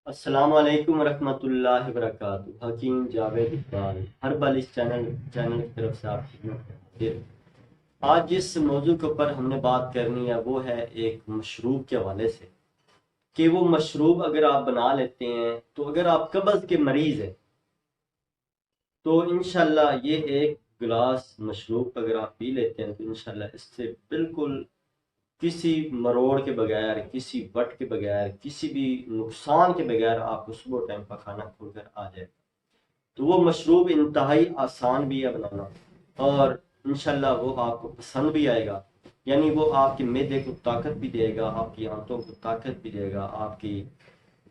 السلام علیکم ورحمۃ اللہ وبرکاتہ۔ حکیم جاوید اقبال ہر اس چینل کی طرف سے آپ کی خدمت میں حاضر۔ آج جس موضوع کے اوپر ہم نے بات کرنی ہے وہ ہے ایک مشروب کے حوالے سے، کہ وہ مشروب اگر آپ بنا لیتے ہیں تو اگر آپ قبض کے مریض ہیں تو انشاءاللہ یہ ایک گلاس مشروب اگر آپ پی لیتے ہیں تو انشاءاللہ اس سے بالکل کسی مروڑ کے بغیر، کسی وٹ کے بغیر، کسی بھی نقصان کے بغیر آپ کو صبح ٹائم پر کھانا کھول کر آ جائے۔ تو وہ مشروب انتہائی آسان بھی ہے بنانا، اور انشاءاللہ وہ آپ کو پسند بھی آئے گا۔ یعنی وہ آپ کے معدے کو طاقت بھی دے گا، آپ کی آنتوں کو طاقت بھی دے گا، آپ کی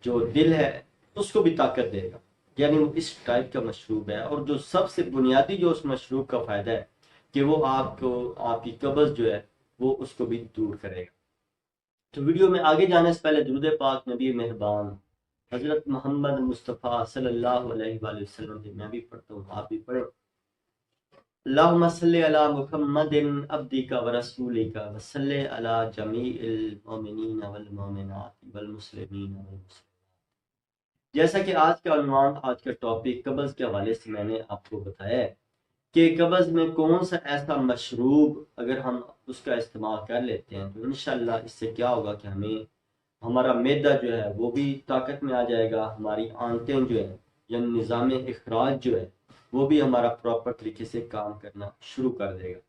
جو دل ہے اس کو بھی طاقت دے گا۔ یعنی وہ اس ٹائپ کا مشروب ہے، اور جو سب سے بنیادی جو اس مشروب کا فائدہ ہے کہ وہ آپ کو آپ کی قبض جو ہے وہ اس کو بھی دور کرے گا۔ تو ویڈیو میں آگے جانے سے پہلے درود پاک نبی مہربان حضرت محمد مصطفیٰ صلی اللہ علیہ وآلہ وسلم سے میں بھی پڑھتا ہوں، آپ بھی پڑھیں۔ اللہم صلی علی محمد عبدک و رسولک و صلی علی جمیع المؤمنین والمؤمنات والمسلمین والمسلمات۔ جیسا کہ آج کا عنوان، آج کا ٹاپک قبض کے حوالے سے میں نے آپ کو بتایا ہے کہ قبض میں کون سا ایسا مشروب اگر ہم اس کا استعمال کر لیتے ہیں تو انشاءاللہ اس سے کیا ہوگا کہ ہمارا معدہ جو ہے وہ بھی طاقت میں آ جائے گا، ہماری آنتیں جو ہیں یعنی نظام اخراج جو ہے وہ بھی ہمارا پراپر طریقے سے کام کرنا شروع کر دے گا۔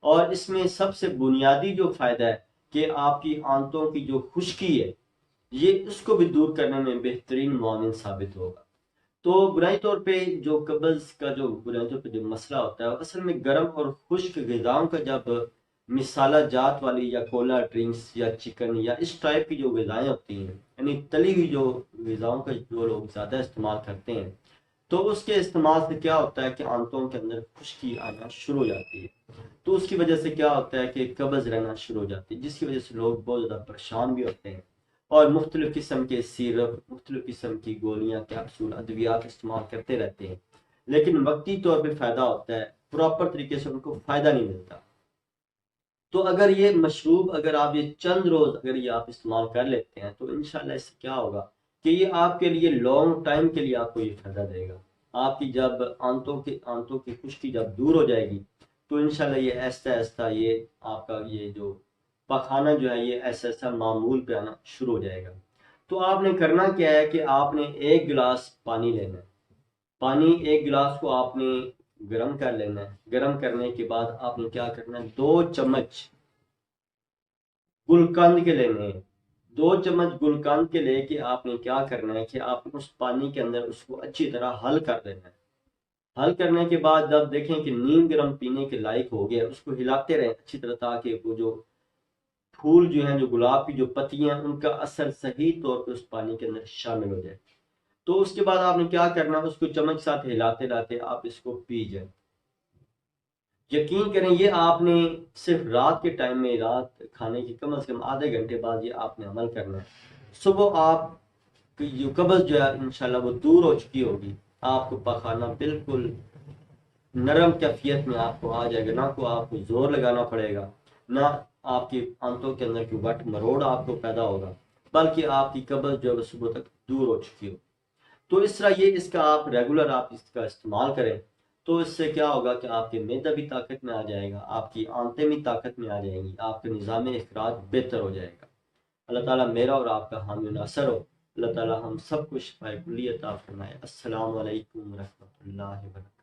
اور اس میں سب سے بنیادی جو فائدہ ہے کہ آپ کی آنتوں کی جو خشکی ہے یہ اس کو بھی دور کرنے میں بہترین معاون ثابت ہوگا۔ تو بنائی طور پہ جو قبض کا جو بنائی طور پہ جو مسئلہ ہوتا ہے اصل میں گرم اور خشک غذاؤں کا جب مسالہ جات والی یا کولا ڈرنکس یا چکن یا اس ٹائپ کی جو غذائیں ہوتی ہیں، یعنی تلی ہوئی جو غذاؤں کا جو لوگ زیادہ استعمال کرتے ہیں، تو اس کے استعمال سے کیا ہوتا ہے کہ آنتوں کے اندر خشکی آنا شروع ہو جاتی ہے۔ تو اس کی وجہ سے کیا ہوتا ہے کہ قبض رہنا شروع ہو جاتی ہے، جس کی وجہ سے لوگ بہت زیادہ پریشان بھی ہوتے ہیں، اور مختلف قسم کے سیرپ، مختلف قسم کی گولیاں، کیپسول، ادویات استعمال کرتے رہتے ہیں، لیکن وقتی طور پہ فائدہ ہوتا ہے، پراپر طریقے سے ان کو فائدہ نہیں ملتا۔ تو اگر یہ مشروب اگر آپ یہ چند روز اگر یہ آپ استعمال کر لیتے ہیں تو انشاءاللہ اس سے کیا ہوگا کہ یہ آپ کے لیے لانگ ٹائم کے لیے آپ کو یہ فائدہ دے گا۔ آپ کی جب آنتوں کی خشکی جب دور ہو جائے گی تو انشاءاللہ یہ ایسا ایسا یہ آپ کا یہ جو پخانہ جو ہے یہ ایسا ایسا معمول پہ آنا شروع ہو جائے گا۔ تو آپ نے کرنا کیا ہے کہ آپ نے ایک گلاس پانی لینا ہے، پانی ایک گلاس کو آپ نے گرم کر لینا ہے، گرم کرنے کے بعد آپ نے کیا کرنا ہے، 2 چمچ گلقند کے لینے ہیں۔ 2 چمچ گلقند کے لے کے آپ نے کیا کرنا ہے کہ آپ نے اس پانی کے اندر اس کو اچھی طرح حل کر دینا ہے۔ حل کرنے کے بعد جب دیکھیں کہ نیم گرم پینے کے لائق ہو گیا، اس کو ہلاتے رہیں اچھی طرح تاکہ وہ جو پھول جو ہیں، جو گلاب کی جو پتیاں، ان کا اثر صحیح طور پہ اس پانی کے اندر شامل ہو جائے۔ تو اس کے بعد آپ نے کیا کرنا ہے، اس کو چمچ ساتھ ہلاتے رہتے آپ اس کو پی جائیں۔ یقین کریں یہ آپ نے صرف رات کے ٹائم میں، رات کھانے کی کم از کم آدھے گھنٹے بعد یہ آپ نے عمل کرنا ہے۔ صبح آپ کی جو قبض جو ہے انشاءاللہ وہ دور ہو چکی ہوگی، آپ کو پخانا بالکل نرم کیفیت میں آپ کو آ جائے گا، نہ کو آپ کو زور لگانا پڑے گا، نہ آپ کی آنتوں کے اندر کی وٹ مروڑ آپ کو پیدا ہوگا، بلکہ آپ کی قبض جو ہے صبح تک دور ہو چکی ہو۔ تو اس طرح یہ اس کا آپ ریگولر آپ اس کا استعمال کریں تو اس سے کیا ہوگا کہ آپ کے معدہ بھی طاقت میں آ جائے گا، آپ کی آنتیں بھی طاقت میں آ جائیں گی، آپ کا نظام اخراج بہتر ہو جائے گا۔ اللہ تعالیٰ میرا اور آپ کا حامی و ناصر ہو۔ اللہ تعالیٰ ہم سب کو شفائے کلی عطا فرمائے۔ السلام علیکم ورحمۃ اللہ وبرکاتہ۔